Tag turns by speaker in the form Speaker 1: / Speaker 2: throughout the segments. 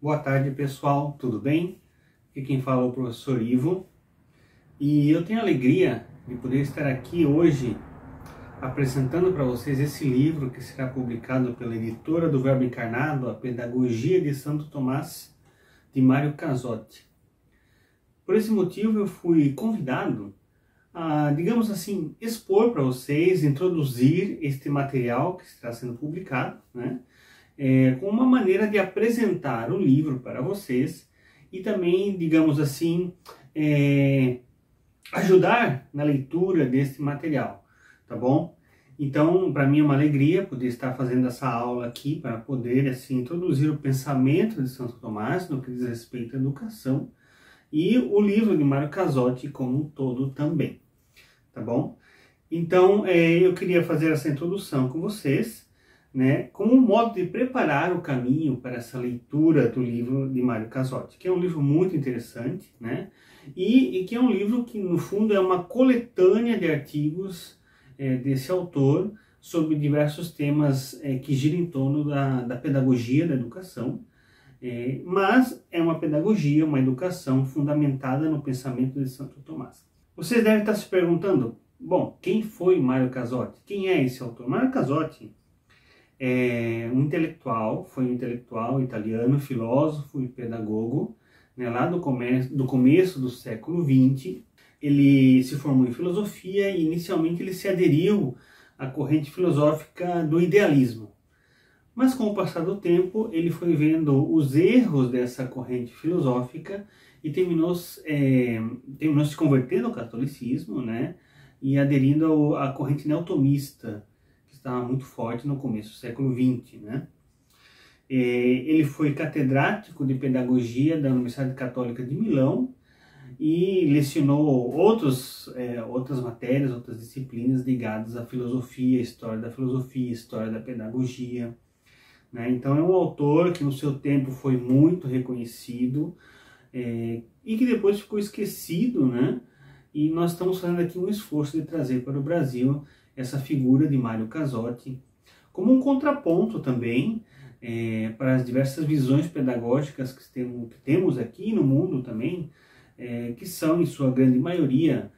Speaker 1: Boa tarde, pessoal, tudo bem? Aqui quem fala é o professor Ivo e eu tenho a alegria de poder estar aqui hoje apresentando para vocês esse livro que será publicado pela editora do Verbo Encarnado, A Pedagogia de Santo Tomás, de Mário Casotti. Por esse motivo eu fui convidado a, digamos assim, expor para vocês, introduzir este material que está sendo publicado, né? Com uma maneira de apresentar o livro para vocês e também, digamos assim, ajudar na leitura deste material, tá bom? Então, para mim é uma alegria poder estar fazendo essa aula aqui para poder, assim, introduzir o pensamento de Santo Tomás no que diz respeito à educação e o livro de Mário Casotti como um todo também, tá bom? Então, eu queria fazer essa introdução com vocês, né, como um modo de preparar o caminho para essa leitura do livro de Mário Casotti, que é um livro muito interessante, né, e que é um livro que, no fundo, é uma coletânea de artigos desse autor sobre diversos temas que giram em torno da pedagogia da educação, mas é uma pedagogia, uma educação fundamentada no pensamento de Santo Tomás. Vocês devem estar se perguntando, bom, quem foi Mário Casotti? Quem é esse autor? Mário Casotti é um intelectual, foi um intelectual italiano, filósofo e pedagogo, né, lá do começo do século XX. Ele se formou em filosofia e inicialmente ele se aderiu à corrente filosófica do idealismo. Mas com o passar do tempo ele foi vendo os erros dessa corrente filosófica e terminou se convertendo ao catolicismo, né, e aderindo à corrente neotomista, estava muito forte no começo do século XX, né? Ele foi catedrático de pedagogia da Universidade Católica de Milão e lecionou outras matérias, outras disciplinas ligadas à filosofia, história da pedagogia, né? Então é um autor que no seu tempo foi muito reconhecido e que depois ficou esquecido, né? E nós estamos fazendo aqui um esforço de trazer para o Brasil essa figura de Mário Casotti, como um contraponto também para as diversas visões pedagógicas que temos aqui no mundo também, que são, em sua grande maioria,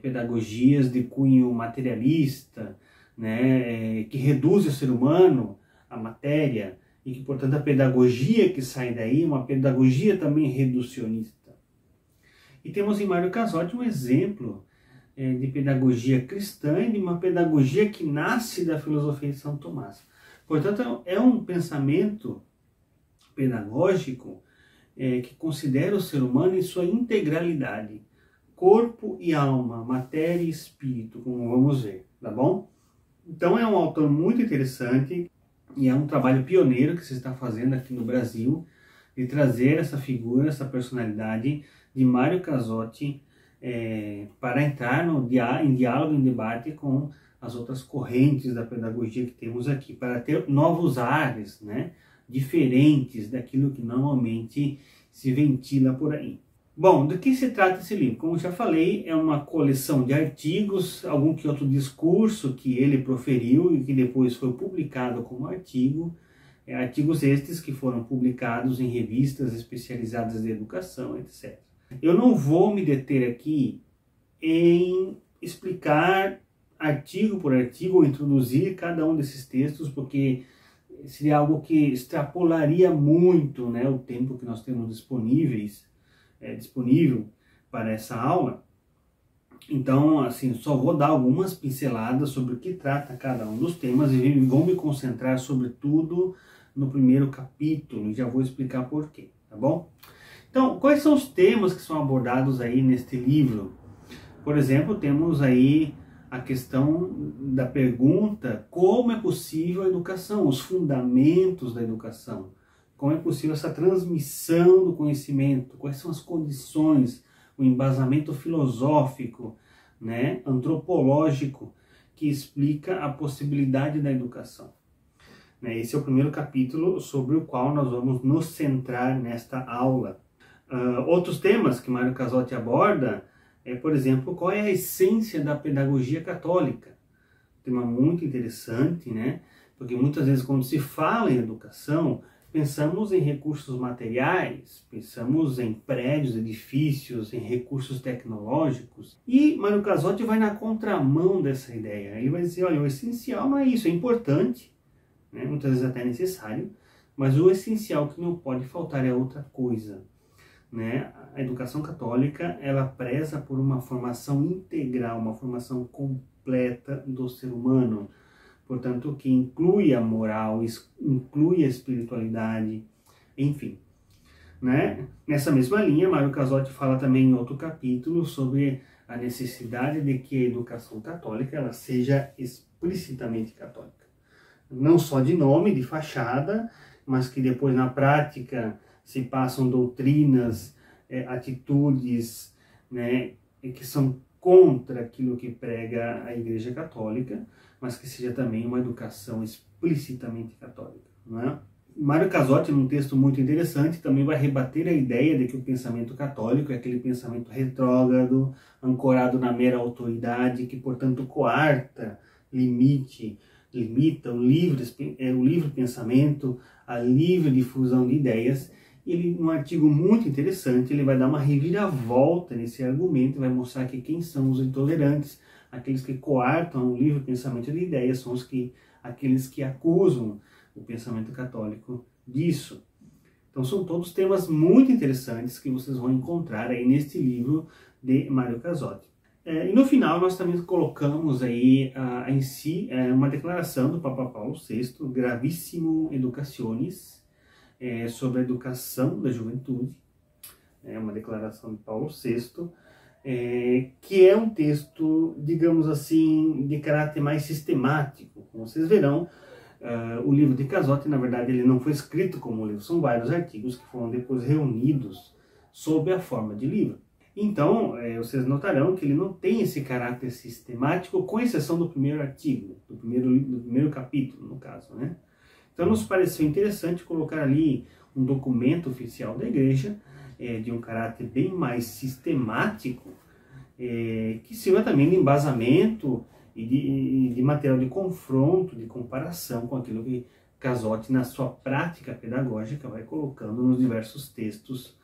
Speaker 1: pedagogias de cunho materialista, né, que reduzem o ser humano à matéria, e que, portanto, a pedagogia que sai daí é uma pedagogia também reducionista. E temos em Mário Casotti um exemplo de pedagogia cristã e de uma pedagogia que nasce da filosofia de São Tomás. Portanto, é um pensamento pedagógico que considera o ser humano em sua integralidade, corpo e alma, matéria e espírito, como vamos ver, tá bom? Então é um autor muito interessante e é um trabalho pioneiro que se está fazendo aqui no Brasil, de trazer essa figura, essa personalidade de Mário Casotti para entrar em diálogo, em debate com as outras correntes da pedagogia que temos aqui, para ter novos ares, né, diferentes daquilo que normalmente se ventila por aí. Bom, do que se trata esse livro? Como já falei, é uma coleção de artigos, algum que outro discurso que ele proferiu e que depois foi publicado como artigo, artigos estes que foram publicados em revistas especializadas de educação, etc. Eu não vou me deter aqui em explicar artigo por artigo ou introduzir cada um desses textos, porque seria algo que extrapolaria muito, né, o tempo que nós temos disponível para essa aula. Então, assim, só vou dar algumas pinceladas sobre o que trata cada um dos temas e vou me concentrar sobretudo no primeiro capítulo e já vou explicar por quê, tá bom? Então, quais são os temas que são abordados aí neste livro? Por exemplo, temos aí a questão da pergunta: como é possível a educação, os fundamentos da educação? Como é possível essa transmissão do conhecimento? Quais são as condições, o embasamento filosófico, né, antropológico, que explica a possibilidade da educação? Esse é o primeiro capítulo sobre o qual nós vamos nos centrar nesta aula. Outros temas que Mário Casotti aborda por exemplo, qual é a essência da pedagogia católica? Tema muito interessante, né? Porque muitas vezes quando se fala em educação, pensamos em recursos materiais, pensamos em prédios, edifícios, em recursos tecnológicos. E Mário Casotti vai na contramão dessa ideia. Ele vai dizer, olha, o essencial não é isso, é importante, né? Muitas vezes até necessário, mas o essencial que não pode faltar é outra coisa, né? A educação católica, ela preza por uma formação integral, uma formação completa do ser humano, portanto, que inclui a moral, inclui a espiritualidade, enfim, né? Nessa mesma linha, Mário Casotti fala também em outro capítulo sobre a necessidade de que a educação católica ela seja explicitamente católica. Não só de nome, de fachada, mas que depois na prática se passam doutrinas, atitudes, né, que são contra aquilo que prega a Igreja Católica, mas que seja também uma educação explicitamente católica, não é? Mário Casotti, num texto muito interessante, também vai rebater a ideia de que o pensamento católico é aquele pensamento retrógrado, ancorado na mera autoridade, que, portanto, coarta, limita o livre pensamento, a livre difusão de ideias. E ele, num artigo muito interessante, ele vai dar uma reviravolta nesse argumento, vai mostrar que quem são os intolerantes, aqueles que coartam o livre pensamento de ideias, são aqueles que acusam o pensamento católico disso. Então são todos temas muito interessantes que vocês vão encontrar aí neste livro de Mário Casotti. E no final nós também colocamos aí em si uma declaração do Papa Paulo VI, Gravissimo Educationis, sobre a educação da juventude, uma declaração de Paulo VI, que é um texto, digamos assim, de caráter mais sistemático. Como vocês verão, o livro de Casotti, na verdade, ele não foi escrito como livro, são vários artigos que foram depois reunidos sob a forma de livro. Então, vocês notarão que ele não tem esse caráter sistemático, com exceção do primeiro artigo, do primeiro capítulo, no caso, né? Então, nos pareceu interessante colocar ali um documento oficial da Igreja, de um caráter bem mais sistemático, que sirva também de embasamento e de material de confronto, de comparação com aquilo que Casotti, na sua prática pedagógica, vai colocando nos diversos textos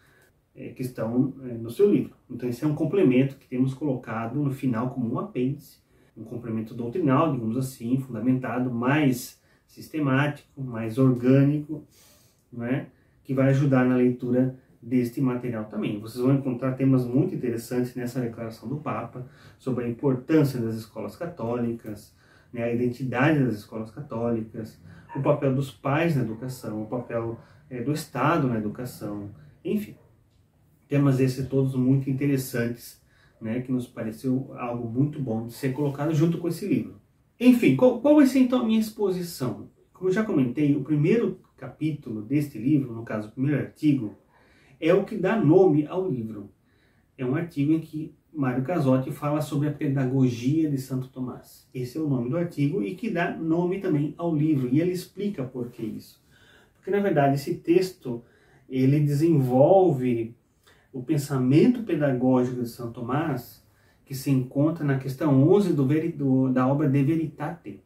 Speaker 1: que estão no seu livro. Então esse é um complemento que temos colocado no final como um apêndice, um complemento doutrinal, digamos assim, fundamentado, mais sistemático, mais orgânico, não é? Que vai ajudar na leitura deste material também. Vocês vão encontrar temas muito interessantes nessa declaração do Papa, sobre a importância das escolas católicas, né, a identidade das escolas católicas, o papel dos pais na educação, o papel do Estado na educação, enfim. Temas esses todos muito interessantes, né, que nos pareceu algo muito bom de ser colocado junto com esse livro. Enfim, qual vai ser então a minha exposição? Como eu já comentei, o primeiro capítulo deste livro, no caso o primeiro artigo, é o que dá nome ao livro. É um artigo em que Mário Casotti fala sobre a pedagogia de Santo Tomás. Esse é o nome do artigo e que dá nome também ao livro. E ele explica por que isso. Porque, na verdade, esse texto, ele desenvolve o pensamento pedagógico de Santo Tomás, que se encontra na questão 11 da obra De Veritate,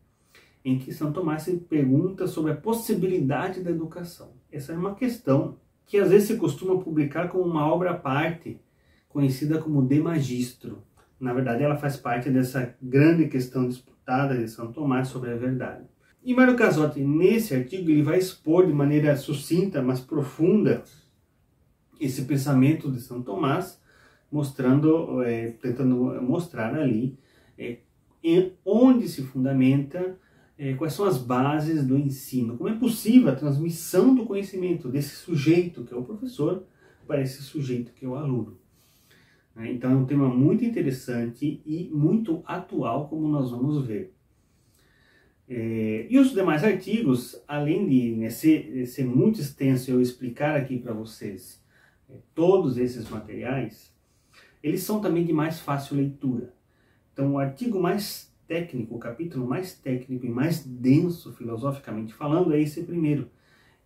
Speaker 1: em que Santo Tomás se pergunta sobre a possibilidade da educação. Essa é uma questão que às vezes se costuma publicar como uma obra à parte, conhecida como De Magistro. Na verdade, ela faz parte dessa grande questão disputada de Santo Tomás sobre a verdade. E Mário Casotti, nesse artigo, ele vai expor de maneira sucinta, mas profunda, esse pensamento de Santo Tomás, tentando mostrar ali onde se fundamenta, quais são as bases do ensino, como é possível a transmissão do conhecimento desse sujeito que é o professor para esse sujeito que é o aluno. Então é um tema muito interessante e muito atual, como nós vamos ver. E os demais artigos, além de ser muito extenso eu explicar aqui para vocês todos esses materiais, eles são também de mais fácil leitura. Então o artigo mais técnico, o capítulo mais técnico e mais denso, filosoficamente falando, é esse primeiro.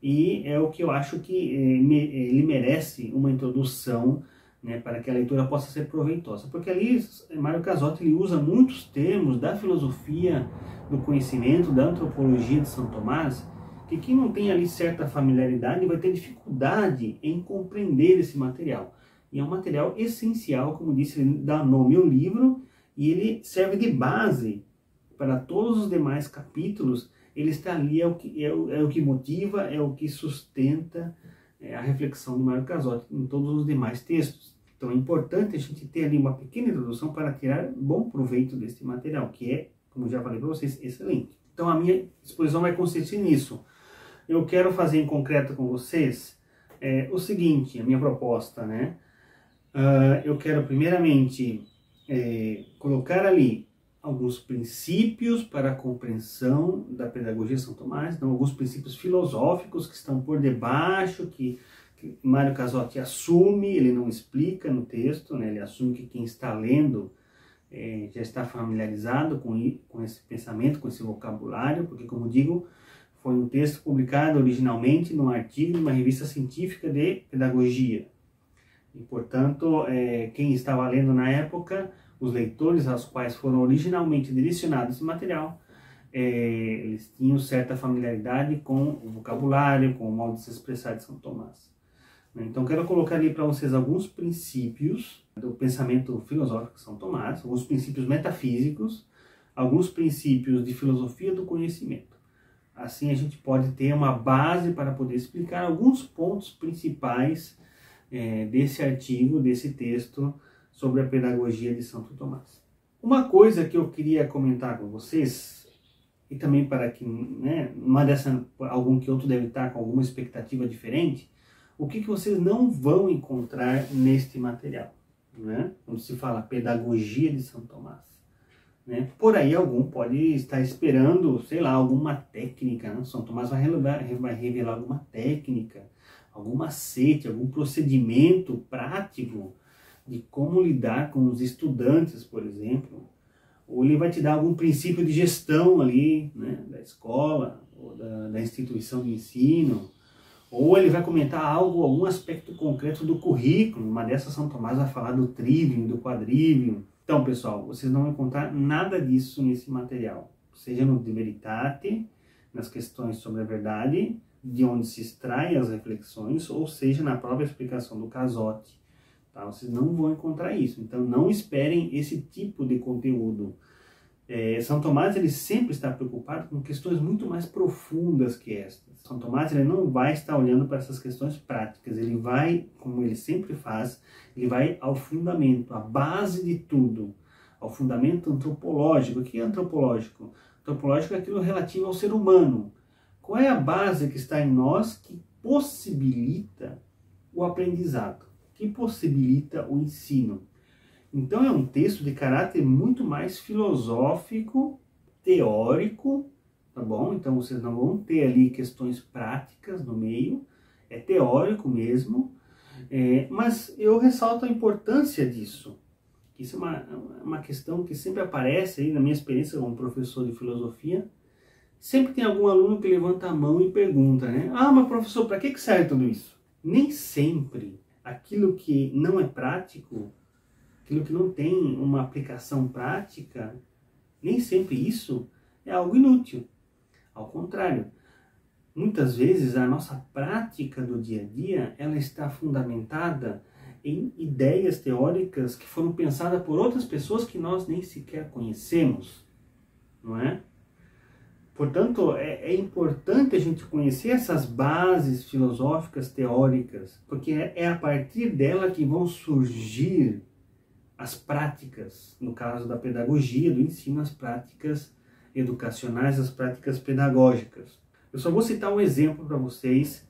Speaker 1: E é o que eu acho que ele merece uma introdução, né, para que a leitura possa ser proveitosa. Porque ali Mário Casotti ele usa muitos termos da filosofia, do conhecimento, da antropologia de São Tomás, Porque quem não tem ali certa familiaridade vai ter dificuldade em compreender esse material. E é um material essencial, como disse, ele dá nome ao livro e ele serve de base para todos os demais capítulos. Ele está ali, é o que motiva, é o que sustenta a reflexão do Mário Casotti em todos os demais textos. Então é importante a gente ter ali uma pequena introdução para tirar bom proveito deste material, que é, como já falei para vocês, excelente. Então a minha exposição vai consistir nisso. Eu quero fazer em concreto com vocês o seguinte, a minha proposta, né? Eu quero primeiramente colocar ali alguns princípios para a compreensão da pedagogia de São Tomás, então alguns princípios filosóficos que estão por debaixo, que Mário Casotti assume, ele não explica no texto, né? Ele assume que quem está lendo já está familiarizado com esse pensamento, com esse vocabulário, porque, como digo, foi um texto publicado originalmente num artigo de uma revista científica de pedagogia. E, portanto, quem estava lendo na época, os leitores aos quais foram originalmente direcionados esse material, eles tinham certa familiaridade com o vocabulário, com o modo de se expressar de São Tomás. Então, quero colocar ali para vocês alguns princípios do pensamento filosófico de São Tomás, alguns princípios metafísicos, alguns princípios de filosofia do conhecimento. Assim, a gente pode ter uma base para poder explicar alguns pontos principais desse artigo, desse texto sobre a pedagogia de Santo Tomás. Uma coisa que eu queria comentar com vocês, e também para que, né, algum que outro deve estar com alguma expectativa diferente, o que vocês não vão encontrar neste material, né? Quando se fala pedagogia de São Tomás, né? Por aí algum pode estar esperando, sei lá, alguma técnica, né? São Tomás vai revelar alguma técnica, algum macete, algum procedimento prático de como lidar com os estudantes, por exemplo. Ou ele vai te dar algum princípio de gestão ali, né, da escola, ou da instituição de ensino. Ou ele vai comentar algum aspecto concreto do currículo. Uma dessas, São Tomás vai falar do trivium, do quadrivium. Então, pessoal, vocês não vão encontrar nada disso nesse material. Seja no De Veritate, nas questões sobre a verdade, de onde se extraem as reflexões, ou seja, na própria explicação do Casotti. Tá? Vocês não vão encontrar isso. Então, não esperem esse tipo de conteúdo. São Tomás ele sempre está preocupado com questões muito mais profundas que estas. São Tomás ele não vai estar olhando para essas questões práticas, ele vai, como ele sempre faz, ele vai ao fundamento, à base de tudo, ao fundamento antropológico. O que é antropológico? Antropológico é aquilo relativo ao ser humano. Qual é a base que está em nós que possibilita o aprendizado, que possibilita o ensino? Então é um texto de caráter muito mais filosófico, teórico, tá bom? Então vocês não vão ter ali questões práticas no meio, é teórico mesmo, mas eu ressalto a importância disso. Isso é uma questão que sempre aparece aí na minha experiência como professor de filosofia. Sempre tem algum aluno que levanta a mão e pergunta, né? Ah, mas professor, para que serve tudo isso? Nem sempre aquilo que não é prático, aquilo que não tem uma aplicação prática, nem sempre isso é algo inútil. Ao contrário, muitas vezes a nossa prática do dia a dia, ela está fundamentada em ideias teóricas que foram pensadas por outras pessoas que nós nem sequer conhecemos, não é? Portanto, é importante a gente conhecer essas bases filosóficas teóricas, porque é a partir dela que vão surgir as práticas, no caso da pedagogia, do ensino, as práticas educacionais, as práticas pedagógicas. Eu só vou citar um exemplo para vocês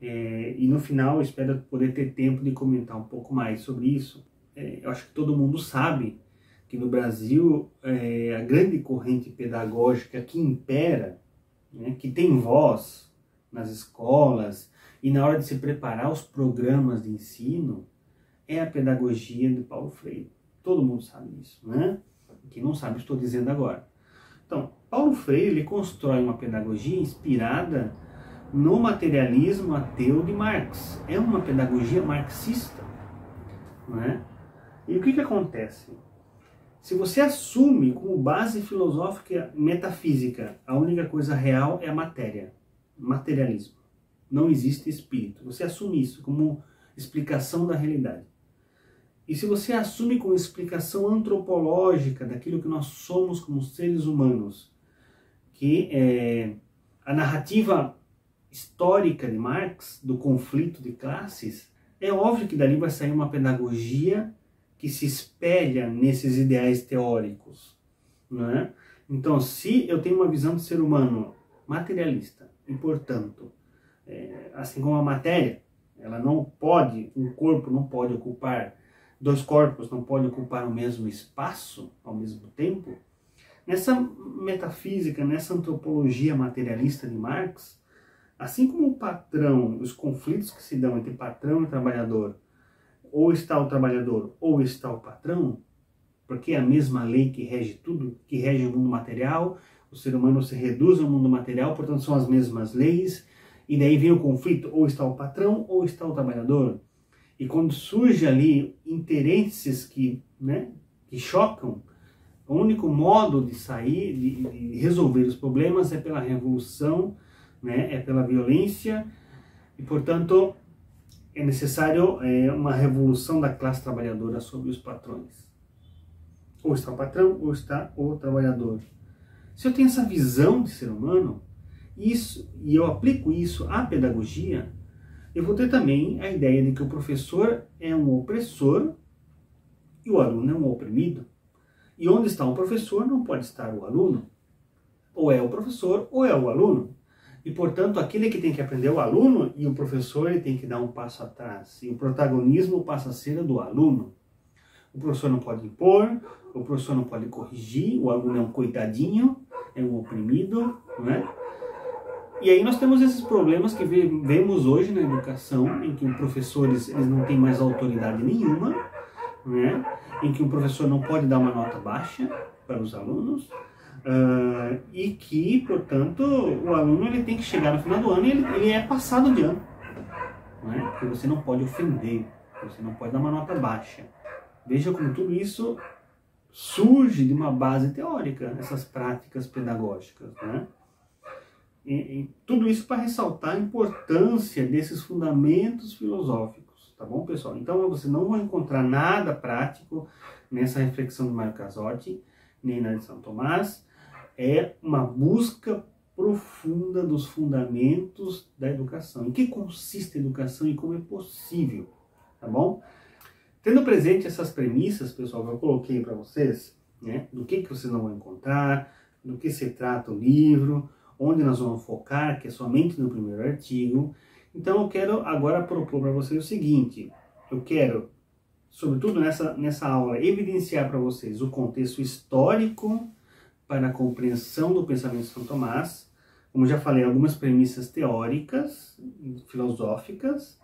Speaker 1: e no final eu espero poder ter tempo de comentar um pouco mais sobre isso. Eu acho que todo mundo sabe que no Brasil a grande corrente pedagógica que impera, né, que tem voz nas escolas e na hora de se preparar os programas de ensino, é a pedagogia de Paulo Freire. Todo mundo sabe disso, né? Quem não sabe, estou dizendo agora. Então, Paulo Freire ele constrói uma pedagogia inspirada no materialismo ateu de Marx. É uma pedagogia marxista, não é? E o que acontece? Se você assume como base filosófica metafísica a única coisa real é a matéria, materialismo. Não existe espírito. Você assume isso como explicação da realidade. E se você assume como explicação antropológica daquilo que nós somos como seres humanos, que a narrativa histórica de Marx, do conflito de classes, é óbvio que dali vai sair uma pedagogia que se espelha nesses ideais teóricos, não é? Então, se eu tenho uma visão de ser humano materialista, e portanto, assim como a matéria, ela não pode, um corpo não pode ocupar, dois corpos não podem ocupar o mesmo espaço ao mesmo tempo, nessa metafísica, nessa antropologia materialista de Marx, assim como o patrão, os conflitos que se dão entre patrão e trabalhador, ou está o trabalhador ou está o patrão, porque é a mesma lei que rege tudo, que rege o mundo material, o ser humano se reduz ao mundo material, portanto são as mesmas leis, e daí vem o conflito, ou está o patrão ou está o trabalhador. E quando surge ali interesses que chocam, o único modo de sair, de resolver os problemas é pela revolução, é pela violência, e portanto é necessário uma revolução da classe trabalhadora sobre os patrões. Ou está o patrão ou está o trabalhador. Se eu tenho essa visão de ser humano, e eu aplico isso à pedagogia, eu vou ter também a ideia de que o professor é um opressor e o aluno é um oprimido. E onde está o professor não pode estar o aluno. Ou é o professor ou é o aluno. E, portanto, aquele que tem que aprender é o aluno, e o professor ele tem que dar um passo atrás. E o protagonismo passa a ser do aluno. O professor não pode impor, o professor não pode corrigir, o aluno é um coitadinho, é um oprimido, não é? E aí nós temos esses problemas que vemos hoje na educação, em que os professores eles não têm mais autoridade nenhuma, né? Em que o professor não pode dar uma nota baixa para os alunos, e que, portanto, o aluno ele tem que chegar no final do ano e ele é passado de ano, né? Porque você não pode ofender, você não pode dar uma nota baixa. Veja como tudo isso surge de uma base teórica, essas práticas pedagógicas, né? E tudo isso para ressaltar a importância desses fundamentos filosóficos, tá bom, pessoal? Então você não vai encontrar nada prático nessa reflexão do Mário Casotti, nem na de São Tomás. É uma busca profunda dos fundamentos da educação. Em que consiste a educação e como é possível, tá bom? Tendo presente essas premissas, pessoal, que eu coloquei para vocês, né, do que vocês não vão encontrar, do que se trata o livro, onde nós vamos focar, que é somente no primeiro artigo. Então eu quero agora propor para vocês o seguinte, eu quero, sobretudo nessa aula, evidenciar para vocês o contexto histórico para a compreensão do pensamento de São Tomás, como já falei, algumas premissas teóricas, filosóficas.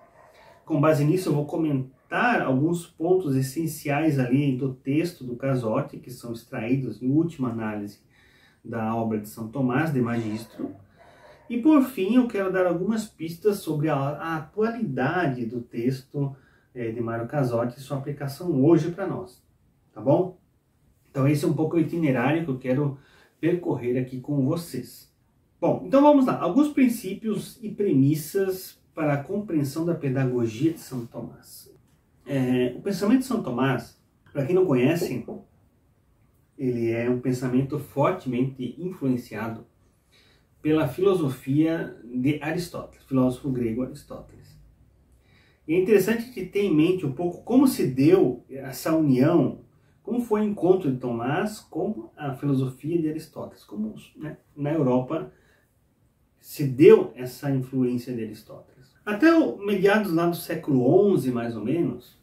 Speaker 1: Com base nisso eu vou comentar alguns pontos essenciais ali do texto do Casotti, que são extraídos em última análise da obra de São Tomás de Magistro. E por fim eu quero dar algumas pistas sobre a atualidade do texto de Mário Casotti e sua aplicação hoje para nós, tá bom? Então esse é um pouco o itinerário que eu quero percorrer aqui com vocês. Bom, então vamos lá, alguns princípios e premissas para a compreensão da pedagogia de São Tomás. O pensamento de São Tomás, para quem não conhece, ele é um pensamento fortemente influenciado pela filosofia de Aristóteles, filósofo grego Aristóteles. E é interessante que ter em mente um pouco como se deu essa união, como foi o encontro de Tomás com a filosofia de Aristóteles, como na Europa se deu essa influência de Aristóteles. Até meados lá do século XI, mais ou menos,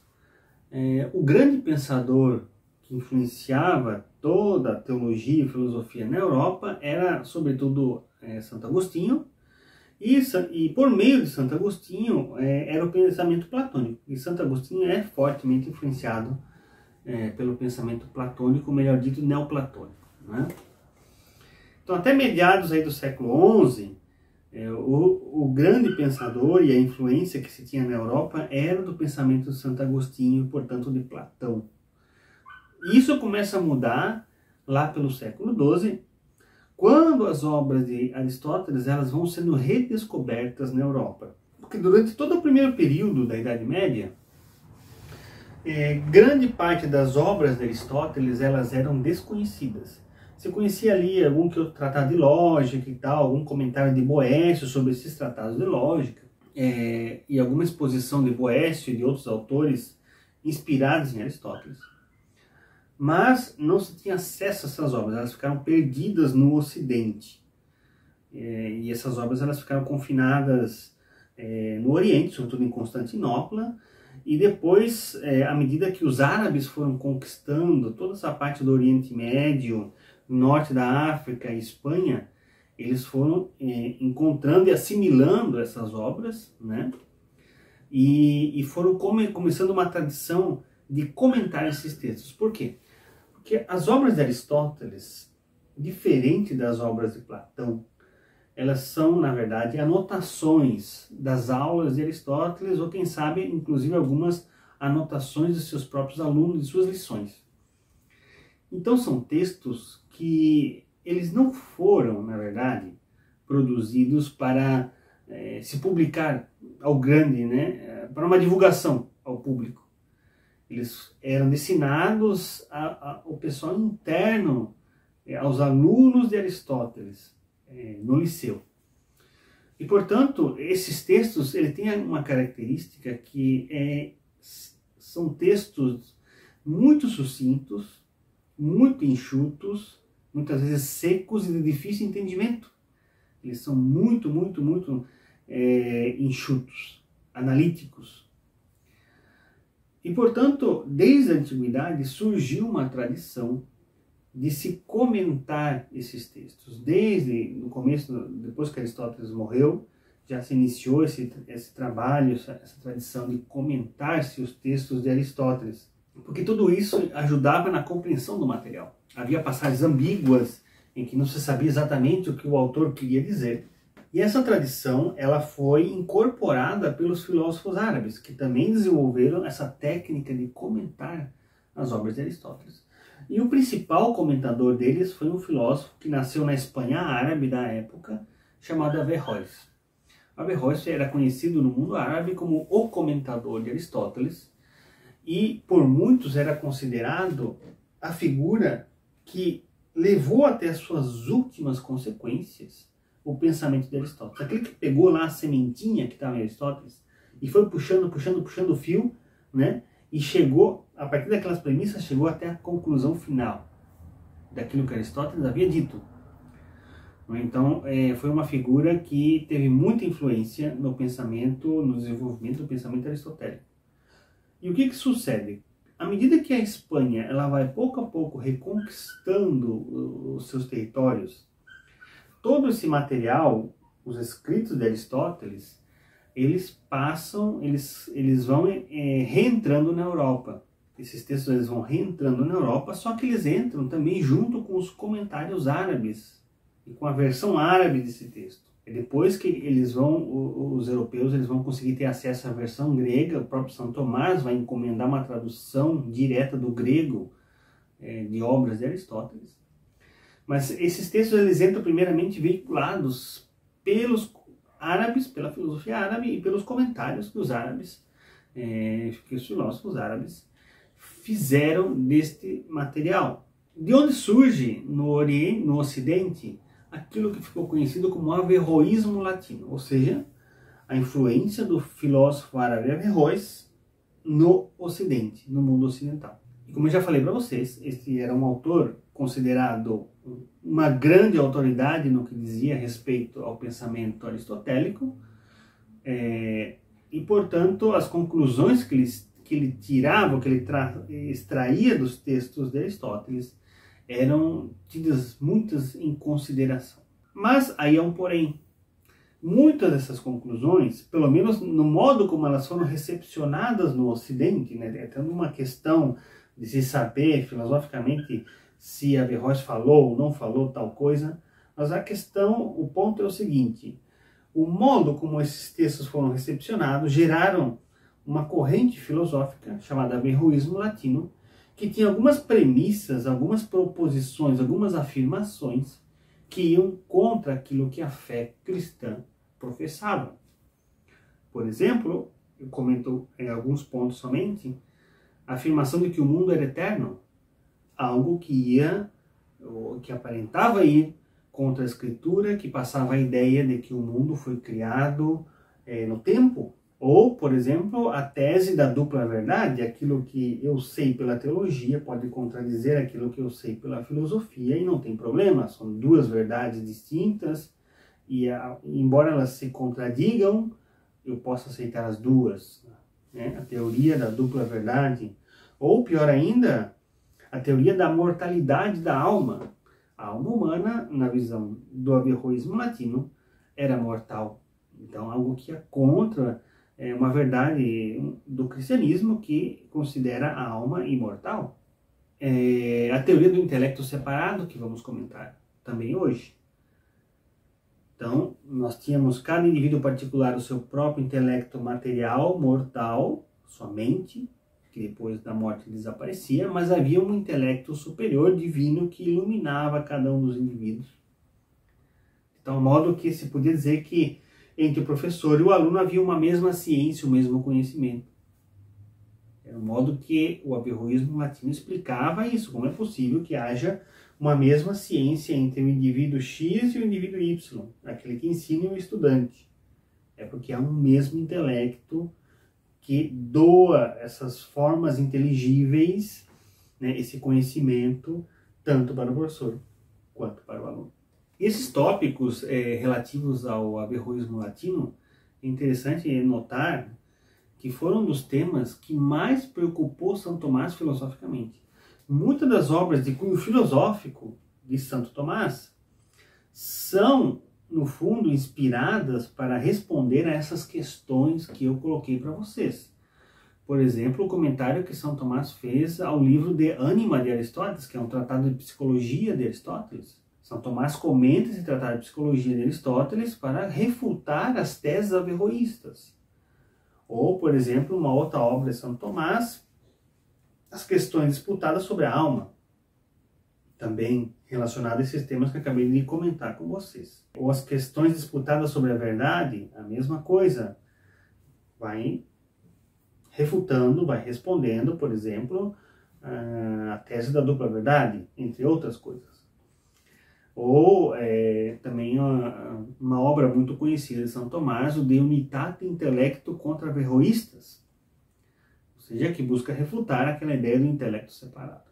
Speaker 1: o grande pensador que influenciava toda a teologia e filosofia na Europa era, sobretudo, Santo Agostinho, e por meio de Santo Agostinho era o pensamento platônico. E Santo Agostinho é fortemente influenciado pelo pensamento platônico, melhor dito, neoplatônico, né? Então, até meados aí do século XI, o grande pensador e a influência que se tinha na Europa era do pensamento de Santo Agostinho, portanto de Platão. E isso começa a mudar lá pelo século XII, quando as obras de Aristóteles elas vão sendo redescobertas na Europa. Porque durante todo o primeiro período da Idade Média, grande parte das obras de Aristóteles elas eram desconhecidas. Você conhecia ali algum que outro tratado de lógica e tal, algum comentário de Boécio sobre esses tratados de lógica, e alguma exposição de Boécio e de outros autores inspirados em Aristóteles. Mas não se tinha acesso a essas obras, elas ficaram perdidas no Ocidente. E essas obras elas ficaram confinadas no Oriente, sobretudo em Constantinopla, e depois, à medida que os árabes foram conquistando toda essa parte do Oriente Médio, norte da África e Espanha, eles foram encontrando e assimilando essas obras, né? E foram começando uma tradição de comentar esses textos. Por quê? Porque as obras de Aristóteles, diferente das obras de Platão, elas são, na verdade, anotações das aulas de Aristóteles, ou quem sabe, inclusive, algumas anotações de seus próprios alunos, de suas lições. Então são textos que eles não foram, na verdade, produzidos para se publicar ao grande, né, para uma divulgação ao público. Eles eram destinados ao pessoal interno, aos alunos de Aristóteles, no liceu. E, portanto, esses textos ele têm uma característica que são textos muito sucintos, muito enxutos, muitas vezes secos e de difícil entendimento. Eles são muito enxutos, analíticos. E, portanto, desde a antiguidade surgiu uma tradição de se comentar esses textos. Desde no começo, depois que Aristóteles morreu, já se iniciou esse trabalho, essa tradição de comentar-se os textos de Aristóteles. Porque tudo isso ajudava na compreensão do material. Havia passagens ambíguas em que não se sabia exatamente o que o autor queria dizer. E essa tradição ela foi incorporada pelos filósofos árabes, que também desenvolveram essa técnica de comentar as obras de Aristóteles. E o principal comentador deles foi um filósofo que nasceu na Espanha árabe da época, chamado Averroes. Averroes era conhecido no mundo árabe como o comentador de Aristóteles, e por muitos era considerado a figura que levou até as suas últimas consequências o pensamento de Aristóteles. Aquele que pegou lá a sementinha que estava em Aristóteles e foi puxando o fio, né? E chegou, a partir daquelas premissas, chegou até a conclusão final daquilo que Aristóteles havia dito. Então, foi uma figura que teve muita influência no pensamento, no desenvolvimento do pensamento aristotélico. E o que sucede? À medida que a Espanha ela vai pouco a pouco reconquistando os seus territórios, todo esse material, os escritos de Aristóteles, eles vão reentrando na Europa. Esses textos eles vão reentrando na Europa, só que eles entram também junto com os comentários árabes e com a versão árabe desse texto. E depois que os europeus eles vão conseguir ter acesso à versão grega, o próprio São Tomás vai encomendar uma tradução direta do grego de obras de Aristóteles. Mas esses textos eles entram primeiramente veiculados pelos árabes, pela filosofia árabe e pelos comentários que os árabes, que os filósofos árabes fizeram deste material. De onde surge no Ocidente aquilo que ficou conhecido como averroísmo latino, ou seja, a influência do filósofo árabe Averroes no Ocidente, no mundo ocidental. E como eu já falei para vocês, este era um autor considerado uma grande autoridade no que dizia respeito ao pensamento aristotélico, e portanto as conclusões que ele tirava, que ele extraía dos textos de Aristóteles eram tidas muitas em consideração. Mas aí é um porém. Muitas dessas conclusões, pelo menos no modo como elas foram recepcionadas no Ocidente, né, tendo uma questão de se saber filosoficamente se Averroes falou ou não falou tal coisa, mas o ponto é o seguinte: o modo como esses textos foram recepcionados geraram uma corrente filosófica chamada averroísmo latino, que tinha algumas premissas, algumas proposições, algumas afirmações que iam contra aquilo que a fé cristã professava. Por exemplo, eu comento em alguns pontos somente, a afirmação de que o mundo era eterno, algo que aparentava ir contra a Escritura, que passava a ideia de que o mundo foi criado no tempo. Ou, por exemplo, a tese da dupla verdade, aquilo que eu sei pela teologia pode contradizer aquilo que eu sei pela filosofia e não tem problema, são duas verdades distintas e embora elas se contradigam, eu posso aceitar as duas, né? A teoria da dupla verdade, ou pior ainda, a teoria da mortalidade da alma. A alma humana, na visão do averroísmo latino, era mortal. Então, algo que é contra uma verdade do cristianismo que considera a alma imortal. A teoria do intelecto separado, que vamos comentar também hoje. Então, nós tínhamos cada indivíduo particular o seu próprio intelecto material, mortal, sua mente, que depois da morte desaparecia, mas havia um intelecto superior, divino, que iluminava cada um dos indivíduos. Então, de modo que se podia dizer que entre o professor e o aluno havia uma mesma ciência, o mesmo conhecimento. Era o modo que o averroísmo latino explicava isso, como é possível que haja uma mesma ciência entre o indivíduo X e o indivíduo Y, aquele que ensina e o estudante. É porque há um mesmo intelecto que doa essas formas inteligíveis, né, esse conhecimento, tanto para o professor quanto para o aluno. Esses tópicos relativos ao averroísmo latino, é interessante notar que foram dos temas que mais preocupou Santo Tomás filosoficamente. Muitas das obras de cunho filosófico de Santo Tomás são, no fundo, inspiradas para responder a essas questões que eu coloquei para vocês. Por exemplo, o comentário que São Tomás fez ao livro De Anima de Aristóteles, que é um tratado de psicologia de Aristóteles. São Tomás comenta esse tratado de psicologia de Aristóteles para refutar as teses averroístas. Ou, por exemplo, uma outra obra de São Tomás, as questões disputadas sobre a alma, também relacionadas a esses temas que acabei de comentar com vocês. Ou as questões disputadas sobre a verdade, a mesma coisa, vai refutando, vai respondendo, por exemplo, a tese da dupla verdade, entre outras coisas. Ou também uma obra muito conhecida de São Tomás, o De Unitate Intellecto contra Averroístas, ou seja, que busca refutar aquela ideia do intelecto separado.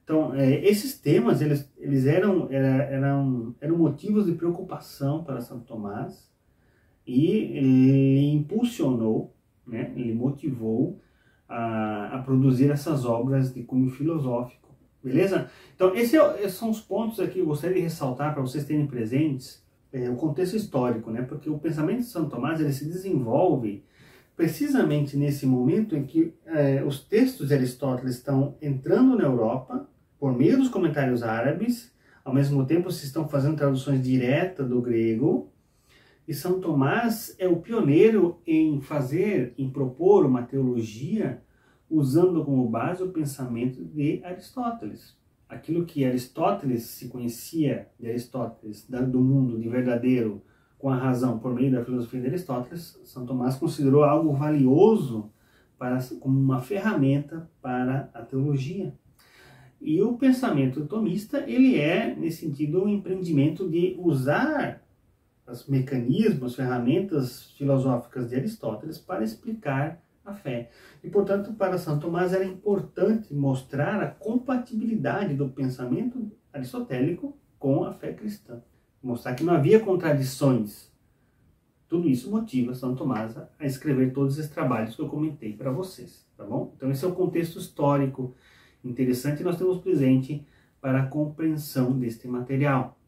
Speaker 1: Então, esses temas eles eram motivos de preocupação para Santo Tomás e ele impulsionou, né, ele motivou a produzir essas obras de cunho filosófico. Beleza? Então, esses são os pontos aqui que eu gostaria de ressaltar para vocês terem presentes o contexto histórico, né? Porque o pensamento de Santo Tomás ele se desenvolve precisamente nesse momento em que os textos de Aristóteles estão entrando na Europa por meio dos comentários árabes, ao mesmo tempo se estão fazendo traduções diretas do grego, e São Tomás é o pioneiro em propor uma teologia usando como base o pensamento de Aristóteles. Aquilo que Aristóteles se conhecia de Aristóteles, do mundo de verdadeiro com a razão por meio da filosofia de Aristóteles, São Tomás considerou algo valioso como uma ferramenta para a teologia. E o pensamento tomista, ele é, nesse sentido, um empreendimento de usar os mecanismos, ferramentas filosóficas de Aristóteles para explicar a fé. E, portanto, para Santo Tomás era importante mostrar a compatibilidade do pensamento aristotélico com a fé cristã. Mostrar que não havia contradições. Tudo isso motiva Santo Tomás a escrever todos esses trabalhos que eu comentei para vocês, tá bom? Então esse é o contexto histórico interessante que nós temos presente para a compreensão deste material.